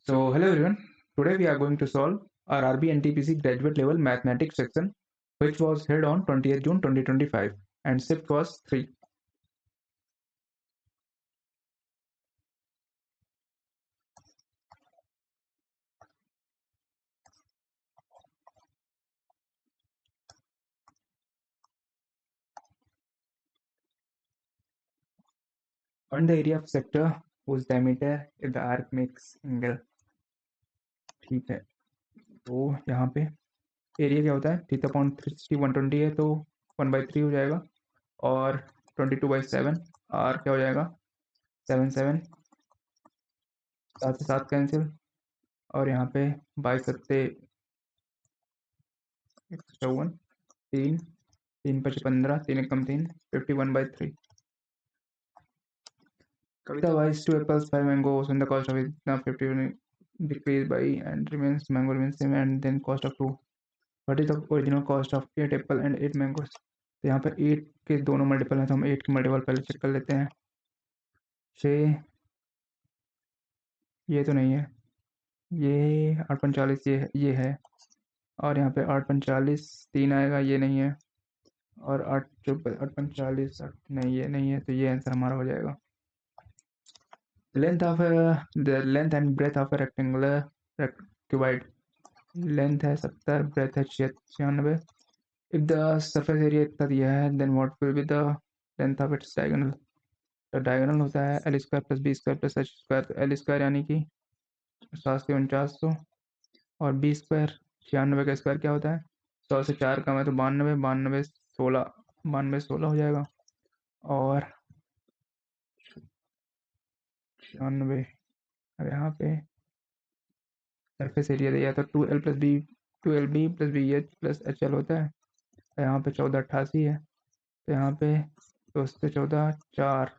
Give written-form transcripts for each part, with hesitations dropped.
So, hello everyone. Today we are going to solve our RB NTPC graduate level mathematics section, which was held on 20th June 2025, and shift was 3. Find the area of sector whose diameter if the arc makes angle. ठीक है, तो यहाँ पे area क्या होता है, theta upon 120 है तो 1/3 हो जाएगा, और 22/7 आर क्या हो जाएगा 7 7 7 से 7 कैंसिल, और यहाँ पे 22 154 3 3 5 15 3 एकम 3 51/3. Kavita buys 2 apples, 5 mangoes, when the cost of it now 50 decreased by and remains mango remains same and then cost of 2. What is the original cost of 8 apple and 8 mangoes? तो यहाँ पर 8 के दोनों multiple हैं तो हम 8 के multiple पहले चेक कर लेते हैं. 6 ये तो नहीं है, ये 8 45 ये है, और यहाँ पे 8 45 3 आएगा, ये नहीं है, और 8 45 नहीं, ये नहीं है, तो ये आंसर हमारा हो जाएगा. Length of the length and breadth of a rectangular cuboid. Length है 70, breadth है 96. If the surface area इतना दिया है, then what will be the length of its diagonal? तो diagonal होता है l square plus B square plus H square, तो L square यानी कि 7 से 49, और बी स्क्वायर 96 का स्क्वायर क्या होता है 100 से 4 कम है तो 92, 92 16, 92 16 हो जाएगा, और 96. अब यहाँ पे सरफेस एरिया दिया तो 2l B plus B H plus H L होता है, तो यहाँ पे 1488 है, तो यहाँ पे 2 से 14 4,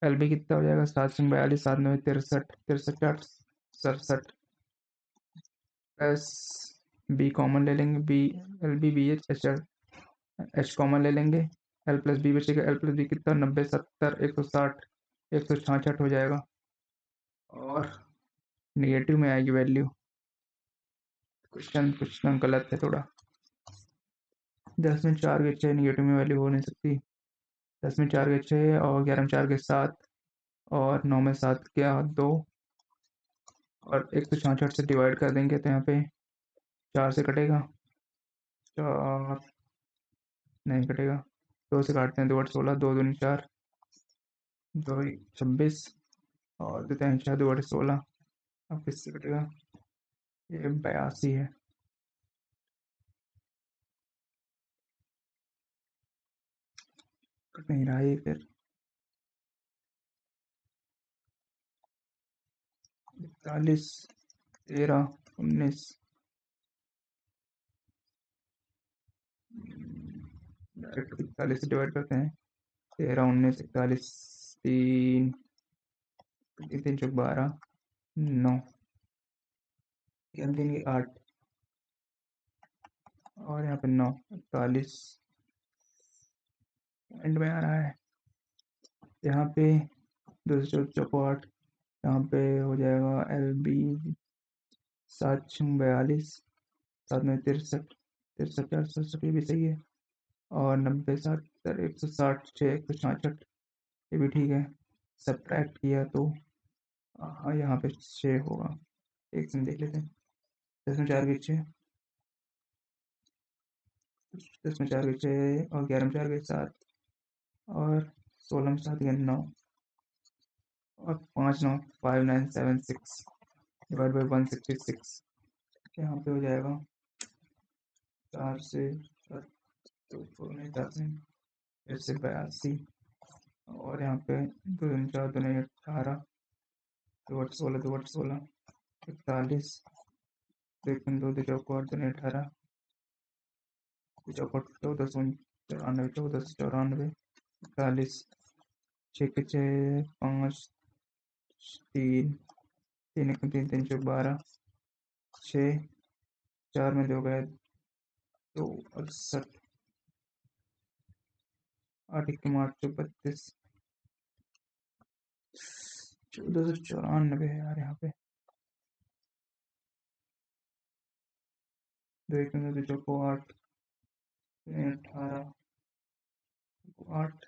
एल बी कितना हो जाएगा 742, 7 9 63, 63 8 67, प्लस बी कॉमन ले लेंगे, B L B B H H L, H common ले लेंगे, एल प्लस बी बचेगा, एल प्लस बी कितना 90 70 160 166 हो जाएगा, और निगेटिव में आएगी वैल्यू. क्वेश्चन गलत है थोड़ा. 10 में 4 के 6 निगेटिव में वैल्यू हो नहीं सकती. 10 में 4 के 6 और 11 में 4 के 7 और 9 में 7 क्या 2, और 166 से डिवाइड कर देंगे तो यहाँ पे 4 से कटेगा, 4 नहीं कटेगा, 2 से काटते हैं 2 8 16, 2 दूनी 4, 2 26, और देते हैं 4 2 8 16. अब किससे कटेगा, ये 82 है. कट नहीं रहा ये फिर. 41 13 19, डायरेक्ट 41 से डिवाइड करते हैं, 13 19 41 3 3 चौक 12 9 3 8, और यहाँ पे 9 41 एंड में आ रहा है. यहाँ पे 2 चौको 8, यहाँ पे हो जाएगा एल बी 7 42, 7 9 63 63 4 ये भी सही है, और 90 70 160 6 166 ये भी ठीक है. सब्ट्रैक्ट किया तो हाँ यहाँ पे 6 होगा, एक सेकंड देख लेते हैं. 10 में 4 के 6, 10 में 4 के 6 और 11 में 4 के 7, और 16 में 7 के 9, और 5 9 5 9 7 6 डिवाइड बाई 166, यहाँ पे हो जाएगा 4 से 7 तो 4 से फिर से 82, और यहाँ पे 2 दूनी 4 दूनी 18, 2 8 16 2 8 16 41, 2 2 चौको 8 दूनी 18, 2 चौको 14 94 14 से 94 41, 6 के 6 5 3 3 एक 3 3 चौक 12 6, 4 में 2 गए 2 68, 8 एक 8 32, 1494 है यार यहाँ पे. देखेंगे तो चौको 8 18 8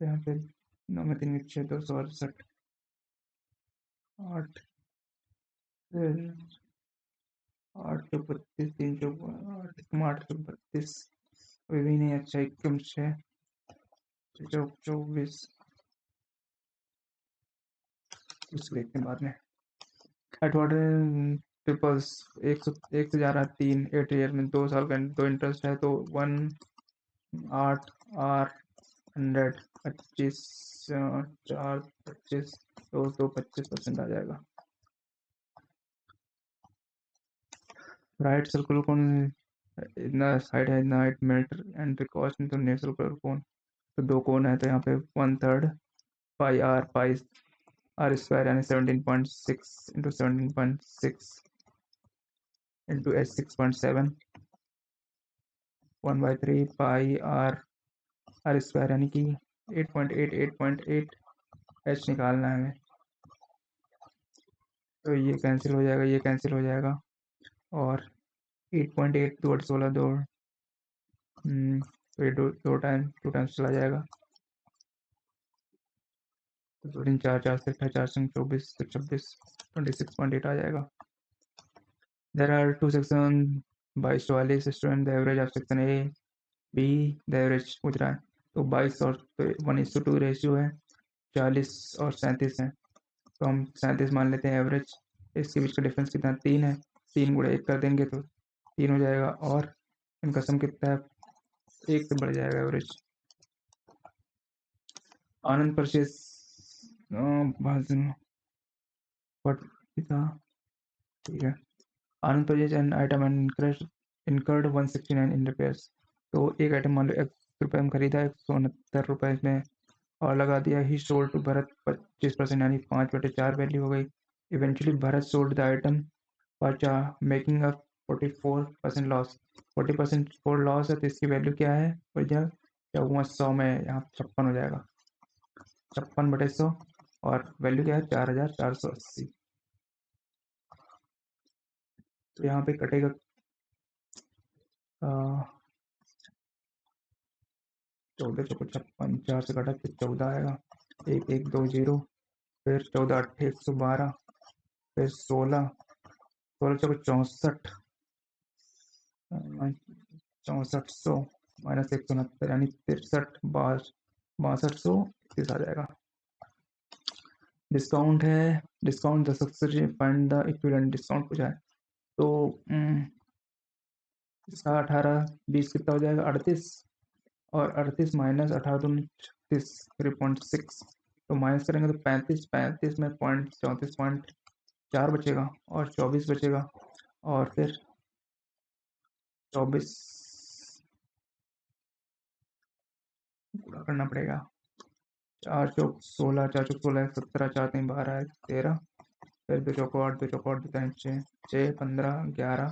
यहाँ पे 9 में 3 6 268 8 फिर 8 चौक 32 3 चौक 8 चौक 32 कोई भी नहीं। अच्छा 1 6 चौक 24 इसको देखते हैं बाद में। ट्रिपल्स एक से जा रहा है 3 8 ईयर में 2 साल का 2 इंटरेस्ट है तो 1 8 आर 100 25 4 25 2 25% आ जाएगा। राइट सर्कुलर कोन इतना साइड है इतना हाइट मेल्टर एंड कॉस्ट तो नेट सर्कुलर कोन तो 2 कोन है तो यहाँ पे 1/3 पाई आर स्क्वायर यानी 17.6 into 17.6 into H 6.7 1/3 pi R square यानी कि 8.8 एच निकालना है हमें तो ये कैंसिल हो जाएगा ये कैंसिल हो जाएगा और 8.8 2 16 2 तो ये दो टाइम्स चला जाएगा तो 2 3 4 4 से 4 से 24 तो 26 26.8 आ जाएगा। There are 2 section 22 44 student the average of section A be the average पूछ रहा है तो 22 और 1:2 रेशियो है 40 और 37 है तो हम 37 मान लेते हैं एवरेज। इसके बीच का डिफरेंस कितना 3 है 3 गुणा 1 कर देंगे तो 3 हो जाएगा और इनका सम कितना है 1 से बढ़ जाएगा एवरेज। आनंद परचेज ठीक है Anand purchase an item and incurred 169 in repairs तो एक आइटम मान लो 1 रुपये में खरीदा 169 रुपये में और लगा दिया ही सोल्ड टू भरत 25% यानी 5/4 वैल्यू हो गई। Eventually Bharat sold the item making a 44% loss 40% four loss है तो इसकी वैल्यू क्या है भैया 100 में यहाँ 56 हो जाएगा 56/100 और वैल्यू क्या है 4480 तो यहाँ पे कटेगा 14 चौको 56 4 से कटा फिर 14 आएगा 1 1 2 0 फिर 14 8 112 फिर 16 चौको 64 6400 माइनस 169 यानी 63 6200 आ जाएगा। डिस्काउंट है discount the success find the equivalent discount पूछा है तो इसका 18 20 कितना हो जाएगा 38 और 38 माइनस 18 तो 36 3.6 तो माइनस करेंगे तो 35 में 34.4 बचेगा और 24 बचेगा और फिर 24 पूरा करना पड़ेगा 4 चौक 16 4 चौक 16 17 4 3 12 13 फिर 2 चौको 8 2 चौको 8 2 6 6 15 11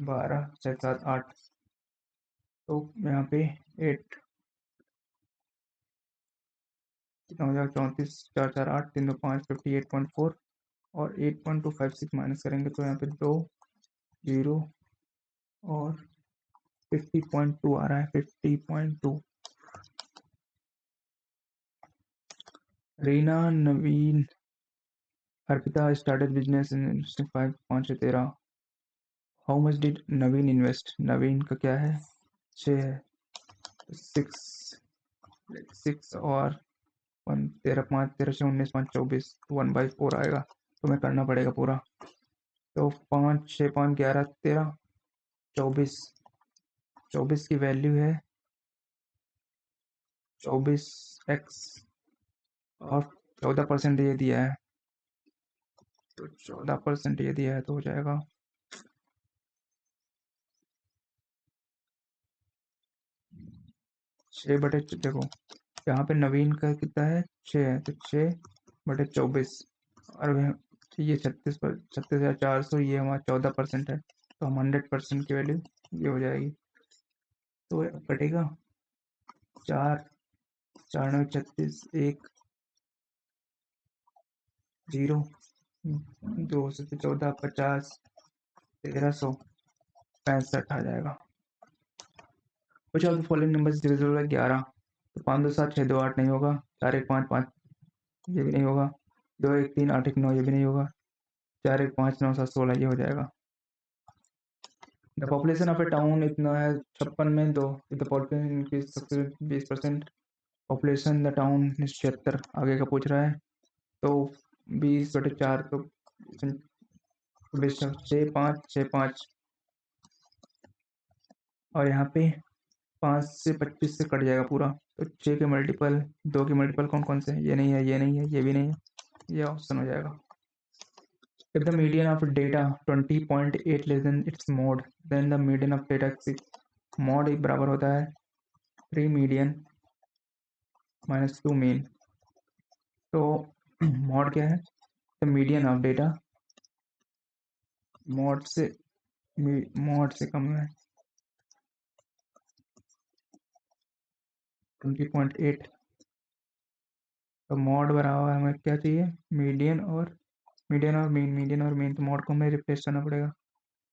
12 6 7 8 तो यहाँ पे 8 कितना हो जाएगा 34 4 4 8 3 2 5 58.4 और 8.256 माइनस करेंगे तो यहाँ पे 2 0 और 50.2 आ रहा है 50.2। Reena Naveen Arpita started business in 5 5 13 how much did Naveen invest Naveen का क्या है 6 है 6 और 13 5 13 6 19 5 24 1/4 आएगा तो मैं करना पड़ेगा पूरा तो 5 6 5 11 13 24 की वैल्यू है 24x और 14% ये दिया है तो 14% ये दिया है तो हो जाएगा 6/, देखो यहाँ पे नवीन का कितना है 6 है तो 6/24 और ये 36,400 ये हमारा 14% है तो हम 100% की वैल्यू ये हो जाएगी तो कटेगा 4 4 9 36 1 0 200 से 14, 50, 1365 आ जाएगा। कुछ of the following numbers divisible by 11, तो 5 2 7 6 2 8 नहीं होगा, 4 1 5 5 ये भी नहीं होगा, 2 1 3 8 1 9 ये भी नहीं होगा, 4 1 5 9 7 16 ये हो जाएगा। The population of A town इतना है 56 में 2, द पॉपुलेशन इंक्रीज सबसे 20%, पॉपुलेशन द टाउन 76 आगे का पूछ रहा है, तो 20/4 तो 6 5 6 5 और यहाँ पे 5 से 25 से कट जाएगा पूरा, तो 6 के मल्टीपल 2 के मल्टीपल कौन कौन से हैं, ये नहीं है, ये नहीं है, ये भी नहीं है, ये ऑप्शन हो जाएगा। If the median of data 20.8 less than its mode, then the median of data is mod एक बराबर होता है 3 median minus 2 mean। तो mod क्या है, the median of data mod से कम है 20.8, तो mod बराबर हमें क्या चाहिए, मीडियन और मीन, तो mod को हमें रिप्लेस करना पड़ेगा,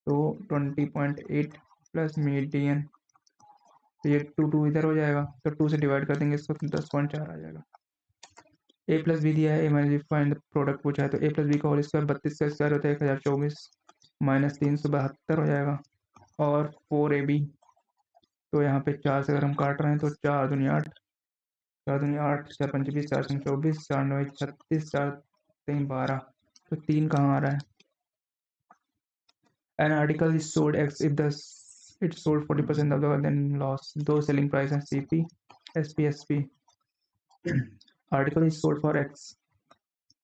तो 20.8 प्लस मीडियन, तो ये 2 इधर हो जाएगा, तो 2 से डिवाइड कर देंगे इसको, तो 10.4 आ जाएगा। ए प्लस बी दिया है, A minus B find the product पूछा है, तो ए प्लस बी का होल स्क्वायर 32 का स्क्वायर होता है 1024 माइनस 372 हो जाएगा, और 4ab, तो यहाँ पे 4 से अगर हम काट रहे हैं तो 4 दूनी 8, 4 दूनी 8, 4 पंच 20, 4 संग 24, 4 9 36, 4 3 12, तो 3 कहाँ आ रहा है। An article is sold X if it's sold 40% of the then loss, दो सेलिंग प्राइस है CP SP SP, article is sold for X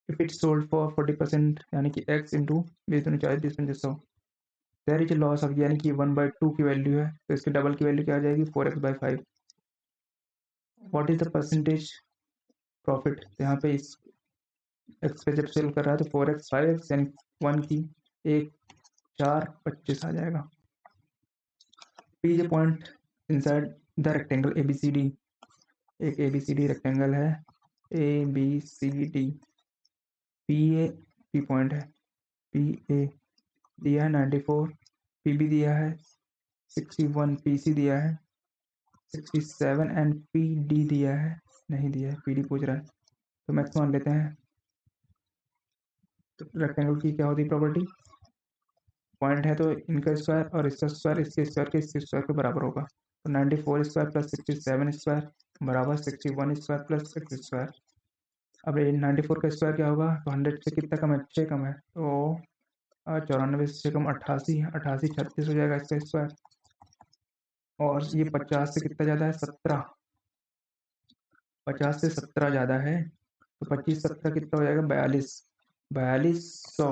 if it's sold for 40% यानी कि x इंटू 20 दूनी 40 20 पंजे 100, देयर इज लॉस ऑफ, यानी कि 1/2 की value है, तो इसके डबल की वैल्यू क्या आ जाएगी 4x/5। What is the percentage profit, यहाँ पे इस x पे जब सेल कर रहा है तो 4x 5x यानी 1 की 1 4 25 आ जाएगा। P J point inside the rectangle ABCD, एक ABCD रेक्टेंगल है ABCD, पी पॉइंट है, PA दिया है 94, PB दिया है 61, PC दिया है 67 एंड PD दिया है, नहीं दिया है, PD पूछ रहा है, तो मैक्स मान लेते हैं। तो रेक्टेंगल की क्या होती है प्रॉपर्टी, पॉइंट है तो इनका स्क्वायर और इसका स्क्वायर इसके स्क्वायर के इसके स्क्वायर के बराबर होगा, तो 94 स्क्वायर प्लस 67 स्क्वायर बराबर 61 स्क्वायर प्लस x स्क्वायर। अब ये 94 का स्क्वायर क्या होगा, तो 100 से कितना कम है, 6 कम है, तो 94 से कम 88, 88 36 हो जाएगा इसका स्क्वायर, और ये 50 से कितना ज़्यादा है 17, 50 से 17 ज़्यादा है, तो 25 17 कितना हो जाएगा 42, 4200,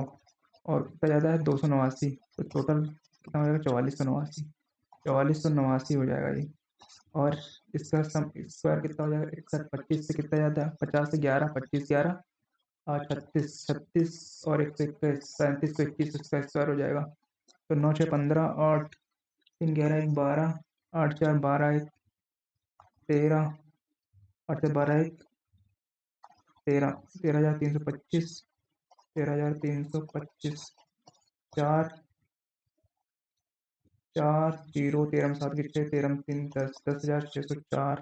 और कितना ज़्यादा है 289, तो टोटल कितना हो जाएगा 4489, 4489 हो जाएगा ये। और इसका सम स्क्वायर कितना हो जाएगा 61, 25 से कितना ज़्यादा है 50 से 11, 25 11 और 36 36 और 121 37 तो 21 इसका स्क्वायर हो जाएगा, तो 9 6 15 8 3 11 1 12 8 4 12 1 13 8 से 12 1 13 13,325 13,325 4 4 0 13 में 7 के 6 13 में 3 10 10,604,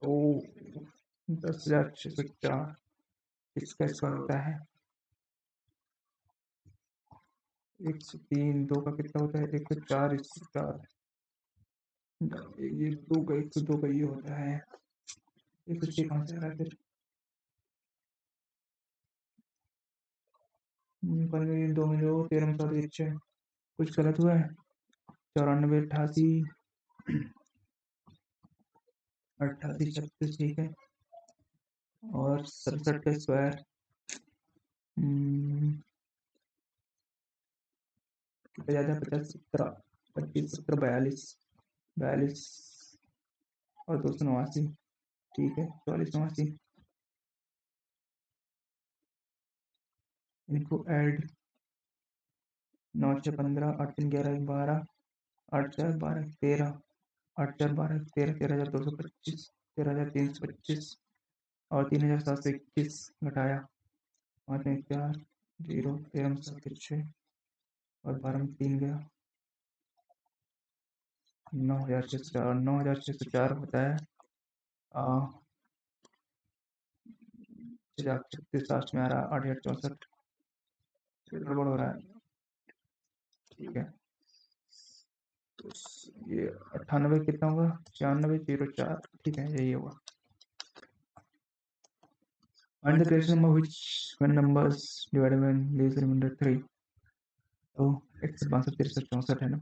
तो 10,604 इसका स्क्वायर होता है 103, 2 का कितना होता है 104, 104 ये 2 का 102 का ये होता है 106 कहाँ से आ रहा है फिर, 2 में 2 13 में 7 6 कुछ गलत हुआ है, 94 88 88 36 ठीक है, और 67 का स्क्वायर कितना ज़्यादा 50 17 25 17 42 42 और 289 ठीक है 4489, इनको ऐड 9 6 15 8 3 11 12 8 4 12 13 8 4 12 13 13,225 13,325 और 3,721 घटाया, 5 में 4 0, 13 में 7 के 6 और 12 में 3 गया 9604। 9604 होता है 36 लास्ट में आ रहा है 8864। गड़बड़ हो रहा है, ठीक है। तो ये 98 कितना होगा 9604, ठीक है यही होगा। Find the correct number which when numbers divided by leaves remainder 3। तो 616364 है ना,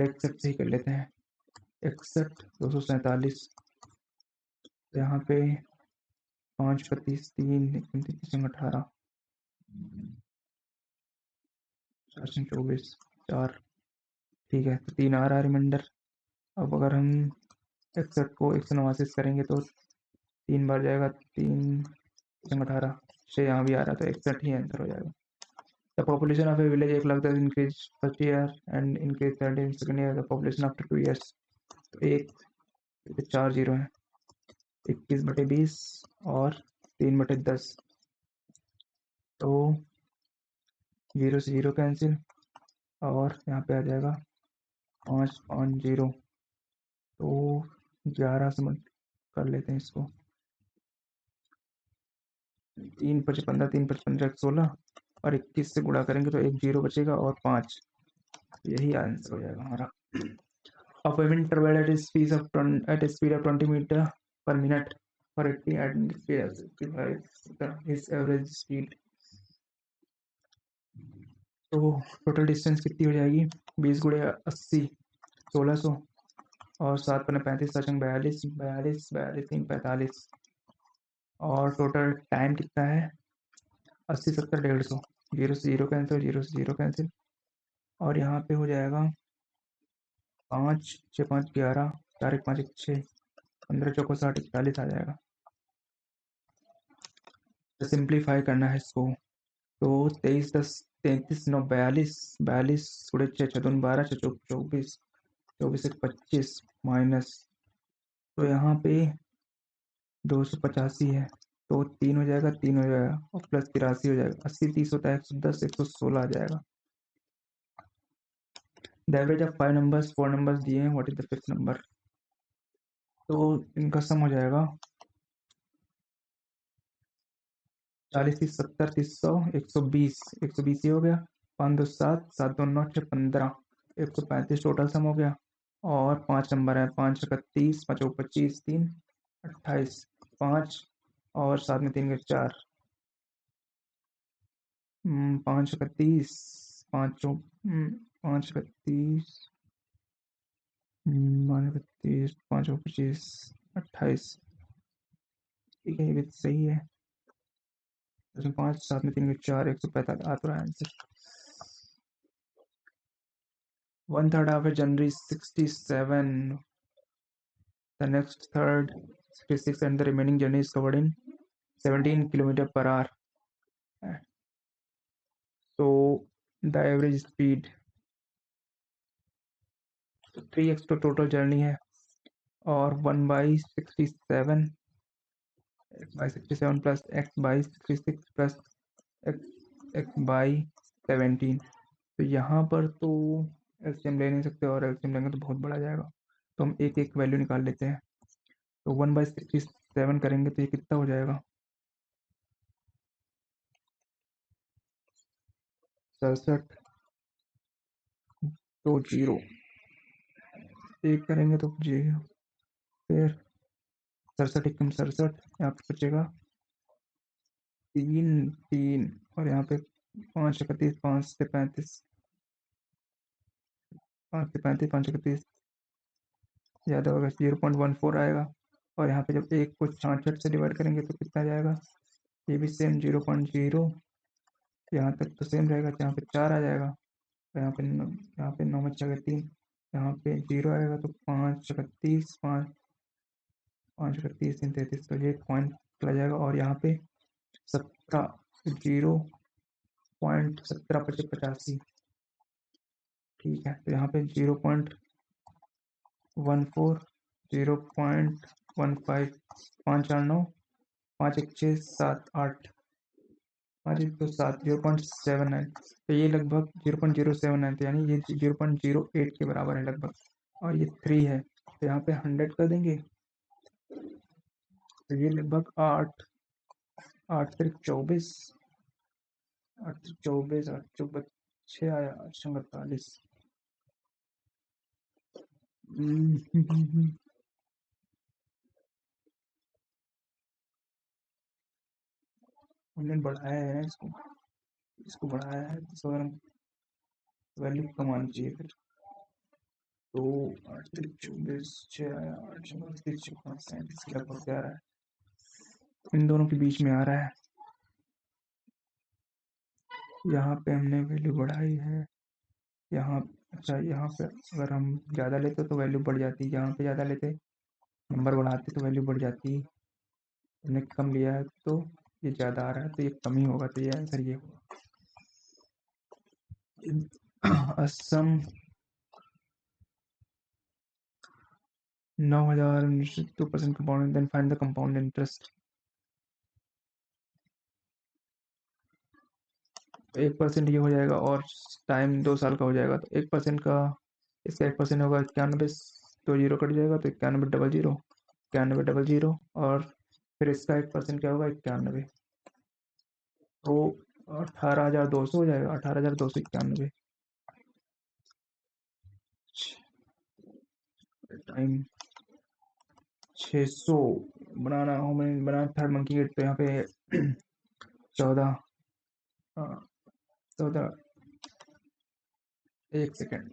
एक्सेप्ट ही कर लेते हैं। 61 247, यहाँ पे 5 25 3 31 18 24 4, ठीक है। तो 3 आ रहा है रिमाइंडर। अब अगर हम 61 को 189 करेंगे तो 3 बार जाएगा, 3 18 6 यहाँ भी आ रहा है, तो 61 ही आंसर हो जाएगा। The population of A village 1,10,000 increase first year and increase third in second year, the population after 2 years. तो एक 4 जीरो है, 21/20 और 3/10, तो 0 से 0 कैंसिल और यहाँ पे आ जाएगा 5 5 0, तो 11 से कर लेते हैं इसको। 3 5 15 3 5 15 16 और 21 से गुणा करेंगे तो 1 0 बचेगा और 5, यही आंसर हो जाएगा हमारा। Of a wind turbine at a speed of 20 meter per minute for 80 and speed of 65 is average speed। तो टोटल डिस्टेंस कितनी हो जाएगी 20 गुणे 80 1600 और 7 पन्ने 35 7 42 42 42 3 45 और टोटल टाइम कितना है 80 70 150। 0 से 0 कैंसिल 0 से 0 कैंसिल और यहाँ पे हो जाएगा 5 6 5 11 4 1 5 1 6 15 चौको 60 41 आ जाएगा। तो सिंप्लीफाई करना है इसको, तो 23 10 33 9 42 42 गुणे 6 6 2 12 6 24 24 1 25 माइनस, तो यहाँ पे 285 है, तो 3 हो जाएगा 3 हो जाएगा और प्लस 83 हो जाएगा। 80 30 होता है 110 116 आ जाएगा। The average of 5 numbers 4 numbers दिए हैं, what is the fifth number. तो इनका सम हो जाएगा 40 30 70 30 100 120 120 हो गया, 5 2 7 7 2 9 6 15 135 टोटल सम हो गया। और 5 नंबर है 5 31 5 25 3 28 5 और 7 में 3 के 4 5 31 5 5 31 5 5 25 28, ठीक है ये भी सही है। 5 7 में 3 के 4 145 आता रहा answer. 1/3 of a January 67, the next third 66 and the remaining journey is covered in 17 km/h. So the average speed 3x तो टोटल जर्नी है और 1/67 x/67 plus x/66 plus x/17। तो यहाँ पर तो एलसीएम ले नहीं सकते और एलसीएम लेंगे तो बहुत बड़ा जाएगा, तो हम एक एक वैल्यू निकाल लेते हैं। तो 1/67 करेंगे तो ये कितना हो जाएगा 67, तो 0 एक करेंगे तो 0, फिर 67 एकम 67, यहाँ पे बचेगा 3 3 और यहाँ पे 5 31 5 से 35 5 से 35 5 31 ज़्यादा होगा 0.14 आएगा। और यहाँ पे जब एक को 66 से डिवाइड करेंगे तो कितना जाएगा, ये भी सेम 0.0, यहाँ तक तो सेम रहेगा, यहाँ पे 4 आ जाएगा। यहाँ पे 9 में 6 3, यहाँ पे 0 आएगा तो 5 31 5 5 31 3 33, तो ये पॉइंट चला जाएगा। और यहाँ पे 17 0.1785, ठीक है। तो यहाँ पे 0.14 0.15 5 8 9 5 1 6 7 8, 5 1 2 7, 0.79। तो ये लगभग 0.079 थे, यानी ये 0.08 के बराबर है लगभग, और ये 3 है, तो यहाँ पे 100 कर देंगे, तो ये लगभग 8 8 3 24, 8 3 24, 8 4 6 आया, 48। हमने बढ़ाया है ना इसको, बढ़ाया है, तो अगर हम वैल्यू कम आनी चाहिए फिर, तो 8 3 24, 6 आया, 8 36 37 के लगभग आ रहा है, इन दोनों के बीच में आ रहा है। यहाँ पे हमने वैल्यू बढ़ाई है, यहाँ, अच्छा यहाँ पे अगर हम ज़्यादा लेते तो वैल्यू बढ़ जाती, यहाँ पे ज़्यादा लेते नंबर बढ़ाते तो वैल्यू बढ़ जाती, हमने कम लिया है तो ये ज़्यादा आ रहा है, तो ये कम ही होगा, तो ये आंसर ये होगा। Assume 9,000 2% compound, then find the compound interest. 1% ये हो जाएगा, और टाइम 2 साल का हो जाएगा, तो 1% का, इसका 1% होगा 91, 2 जीरो कट जाएगा, तो 91 डबल जीरो, 91 डबल जीरो, और फिर इसका 1% क्या होगा 91, तो 18,200 हो जाएगा, 18,291। टाइम 600 बनाना, हमने बनाया थर्ड मंकी गेट, तो यहाँ पे 14, 14, 1 सेकेंड,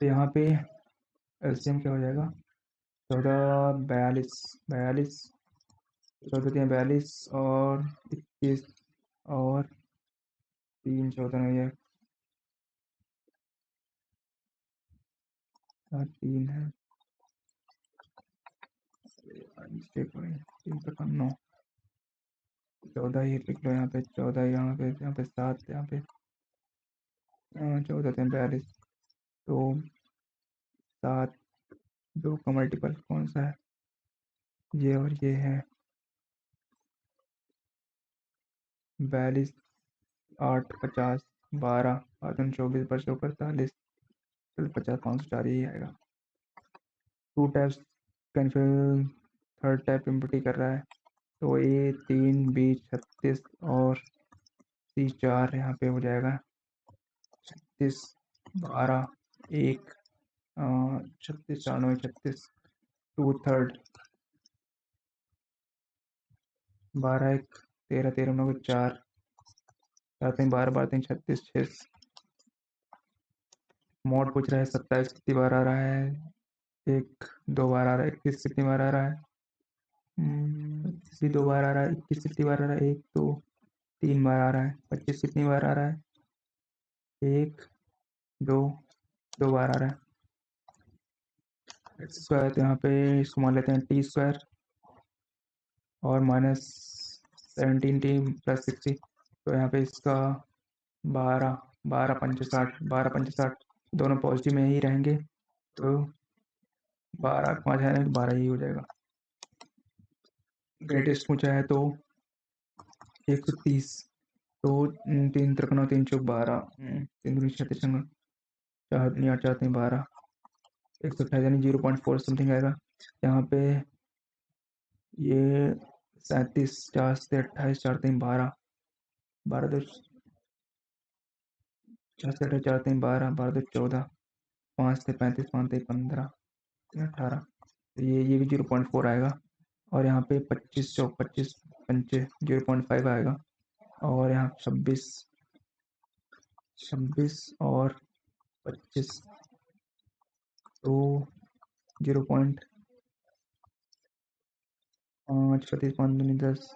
तो यहाँ पे एलसीएम क्या हो जाएगा, 14 42, 42, 14 3 42, और 21, और 3 14 है, 3 है, मिस्टेक हो रही है, 3 तक 9, 14 ही लिख लो यहाँ पे, 14 यहाँ पे 7, यहाँ पे 14 3 42, तो 7, 2 का मल्टीपल कौन सा है, ये और ये है 42, 8 50, 12 8 24 बचो 45, 50 504 यही आएगा। 2 taps cancel, third tap empty कर रहा है, तो ये 3 20 36, और 30 4 यहाँ पे हो जाएगा 36 12 1, 36 4 9 36, 2 थर्ड, 12 1 13 13 9 4, 4 3 12 12 3 36 6, मॉड पूछ रहा है 27 कितनी बार आ रहा है, 1 2 बार आ रहा है, 21 कितनी बार आ रहा है, 21 भी 2 बार आ रहा है, 21 कितनी बार आ रहा है, 1 2 3 बार आ रहा है, 25 कितनी बार आ रहा है, 1 2 2 बार आ रहा है, एक्स स्क्वायर, तो यहाँ पे इसको मान लेते हैं टी स्क्वायर, और माइनस 17t प्लस 60, तो यहाँ पे इसका 12 12 पंच 60, 12 पंच 60, दोनों पॉजिटिव में ही रहेंगे, तो 12 5 है ना, 12 ही हो जाएगा। ग्रेटेस्ट पूछा है तो 130, तो 3 3 3 चौक 12, 3 दूनी 36, 4 दूनी 8 4 3 12, 128 यानी 0.4 समथिंग आएगा। यहाँ पे ये 37, 4 से 28, 4 3 12, 12 2 4 से 28, 4 3 12, 12 2 14, 5 से 35, 5 3 15, 18, तो ये भी 0.4 आएगा, और यहाँ पे 25 चौक 25 पंचे 0.5 आएगा, और यहाँ 26 26 और 25, तो 0.5, 35 5 दूनी 10,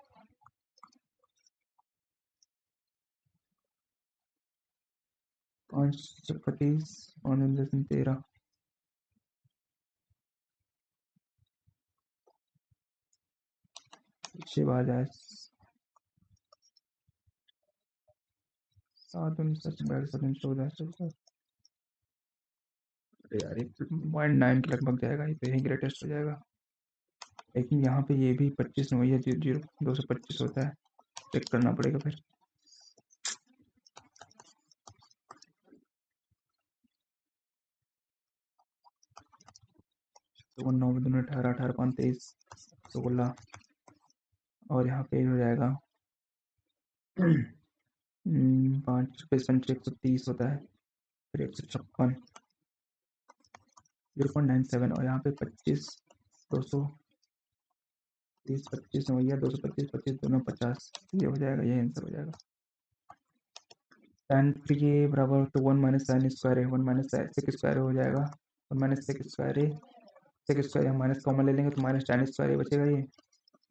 5 35 5 दूनी 10 13, पीछे बाहर जाए 7 दूनी 10 11 7 14 14, यार 1.9 के लगभग जाएगा, ये तो यही ग्रेटेस्ट हो जाएगा। लेकिन यहाँ पे ये भी 25 नहीं है, 225 होता है, चेक करना पड़ेगा फिर। तो 9 दूनी 18, 18 5 23, 16, और यहाँ पे हो जाएगा 5 55 130 होता है, फिर 156 0.97, और यहाँ पे 25 230 25 नहीं है, 225 25 दोनों 50, ये हो जाएगा, ये आंसर हो जाएगा। tan के बराबर तो 1 माइनस साइन स्क्वायर है, 1 माइनस सेक स्क्वायर हो जाएगा, 1 माइनस सेक स्क्वायर है, सेक स्क्वायर हम माइनस कॉमन ले लेंगे तो माइनस tan स्क्वायर बचेगा ये,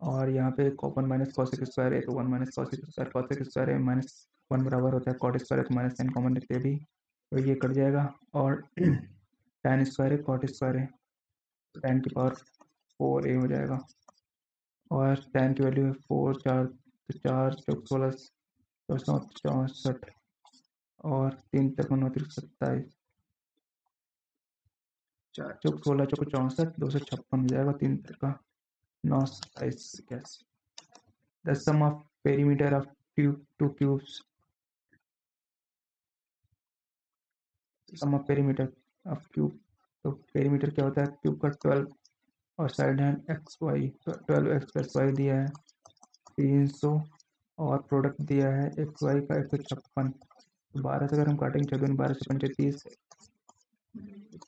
और यहाँ पे 1 माइनस कॉसेक स्क्वायर है तो 1 minus cosec square, cosec square है माइनस 1 बराबर होता है कॉट स्क्वायर है, तो माइनस साइन कॉमन लेते हैं अभी, तो ये कट जाएगा, और tan स्क्वायर है कॉट स्क्वायर है, तो tan की पावर 4a हो जाएगा, और tan की वैल्यू है 4 4 तो 4 चौक 16 64, और 3 तक 27, 4 चौक 16 चौक 64, 256 हो जाएगा, 3 का 9 27 81। The sum of perimeter of two cubes, sum of perimeter of cube, तो पेरीमीटर क्या होता है क्यूब का 12, और साइड है एक्स वाई, तो 12x प्लस वाई दिया है 300, और प्रोडक्ट दिया है एक्स वाई का 156, तो 12 से अगर हम काटेंगे 14 12 से 35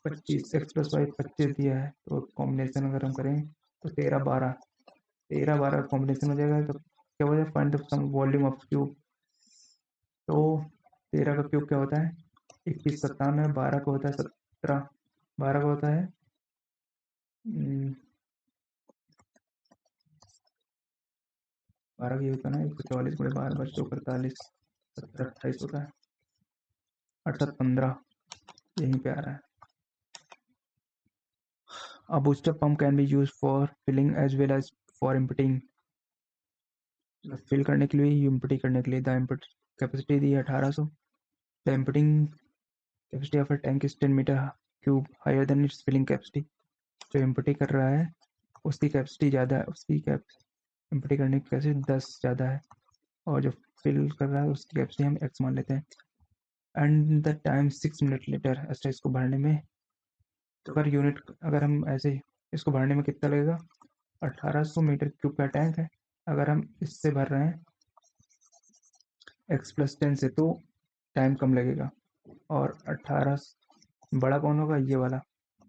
25, एक्स प्लस वाई 25 दिया है, तो कॉम्बिनेशन अगर हम करें तो 13 12 13 12 कॉम्बिनेशन हो जाएगा, तो क्या हो जाएगा find the sum volume of cube, तो 13 का क्यूब क्या होता है 21 97, 12 का होता है 17, 12 का होता है 12 का ये होता है ना 144 गुणे 12 बच 48, 17 28 होता है, 68 15 यहीं पे आ रहा है। A booster pump can be used for filling as well as for emptying, fill करने के लिए एम्प्टी करने के लिए। द इनपुट कैपेसिटी दी है 1800, the emptying capacity of a tank is 10 metre cube higher than its filling capacity, जो empty कर रहा है उसकी कैपेसिटी ज़्यादा है, उसकी एम्प्टी करने की कैपेसिटी 10 ज़्यादा है, और जो फिल कर रहा है उसकी कैपेसिटी हम x मान लेते हैं, and the time 6 minute later, ऐसा इसको भरने में, तो अगर यूनिट अगर हम ऐसे इसको भरने में कितना लगेगा, 1800 मीटर क्यूब का टैंक है, अगर हम इससे भर रहे हैं x प्लस 10 से, तो टाइम कम लगेगा, और 18 बड़ा कौन होगा ये वाला,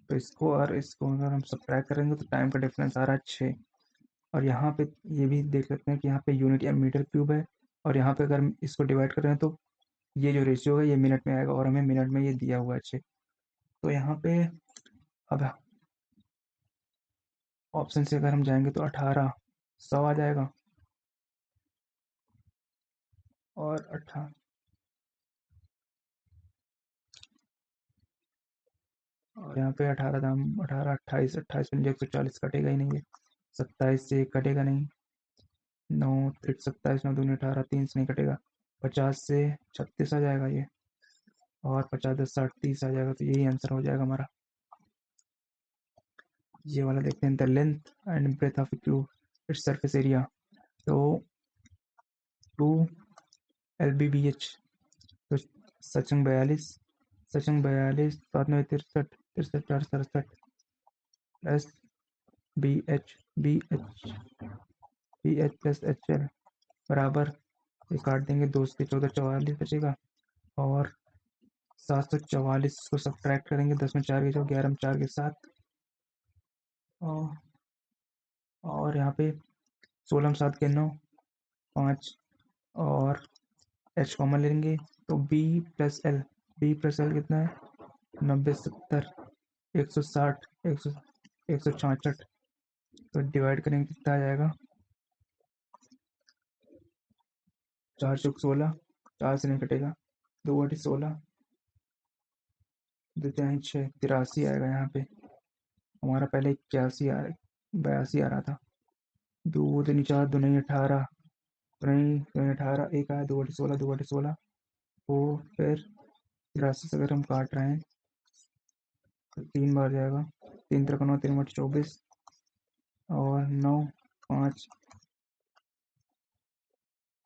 तो इसको और इसको अगर हम सब्ट्रैक्ट करेंगे तो टाइम का डिफरेंस आ रहा है 6, और यहाँ पे ये भी देख सकते हैं कि यहाँ पे यूनिट या मीटर क्यूब है, और यहाँ पे अगर हम इसको डिवाइड कर रहे हैं तो ये जो रेशियो है ये मिनट में आएगा, और हमें मिनट में ये दिया हुआ है 6, तो यहाँ पे अब ऑप्शन से अगर हम जाएंगे तो 1800 आ जाएगा, और 18 और यहाँ पे 18 दाम 18 28 28 में 140 कटेगा ही नहीं है, 27 से कटेगा नहीं, 9 27 9 दूनी 18 3 से नहीं कटेगा, 50 से 36 आ जाएगा ये, और 50 10 60 30 आ जाएगा, तो यही आंसर हो जाएगा हमारा। ये वाला देखते हैं, the length and breadth of cube its surface area, तो 2 LBBH, तो सचंग 42, सचंग 42 7 9 63 63 4 67 प्लस BH प्लस HL बराबर, ये काट देंगे 2 से 14 44 बचेगा, और 744 को सब्ट्रैक्ट करेंगे, 10 में 4 के जो 11 में 4 के 7, और यहाँ पे 16 में 7 के 9 5, और H कॉमन लेंगे तो B प्लस L कितना है 90 70 160 166, तो डिवाइड करेंगे कितना आ जाएगा, 4 चौक 16, 4 से नहीं कटेगा, 2 बटे 16 2 6 83 आएगा, यहाँ पे हमारा पहले 81 आ रहा 82 आ रहा था, 2 दूनी 4 दूनी 18 दूनी 18 एक आया 2 बटे 16 2 बटे 16, वो फिर 83 से अगर हम काट रहे हैं तो 3 बार जाएगा, 3 3 9 3 बटे 24, और 9 5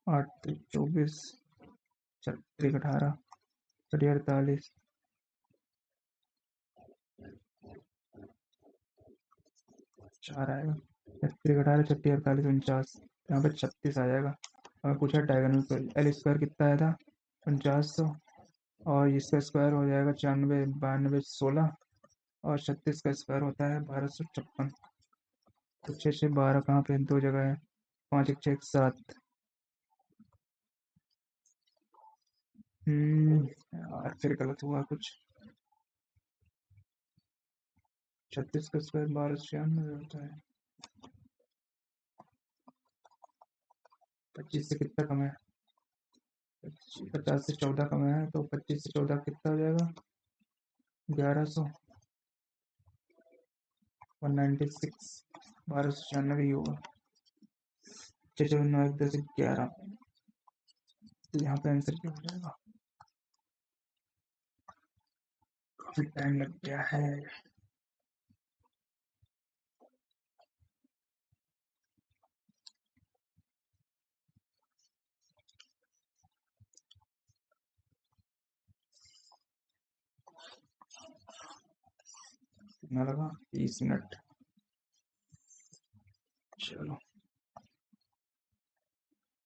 8 24 36 18 छठी 48 4 आएगा। 36 18 छठी 48 49, यहाँ पे 36 आ जाएगा। और पूछा डायगोनल एल स्क्वायर कितना आया था 4900, और इसका स्क्वायर हो जाएगा 94 92 16, और 36 का स्क्वायर होता है 1256। तो 6 6 12 कहाँ पे, दो जगह है, 5 1 6 7। यार फिर गलत हुआ कुछ। 36 का स्क्वायर 1296 होता है। 25 से कितना कम है, 50 से 14 कम है, तो 25 से 14 कितना हो जाएगा, 1100 196, 1296 ही होगा। 6 9 1 10 11, तो यहाँ पे आंसर क्या हो जाएगा। काफी टाइम लग गया है। कितना लगा, 30 मिनट। चलो।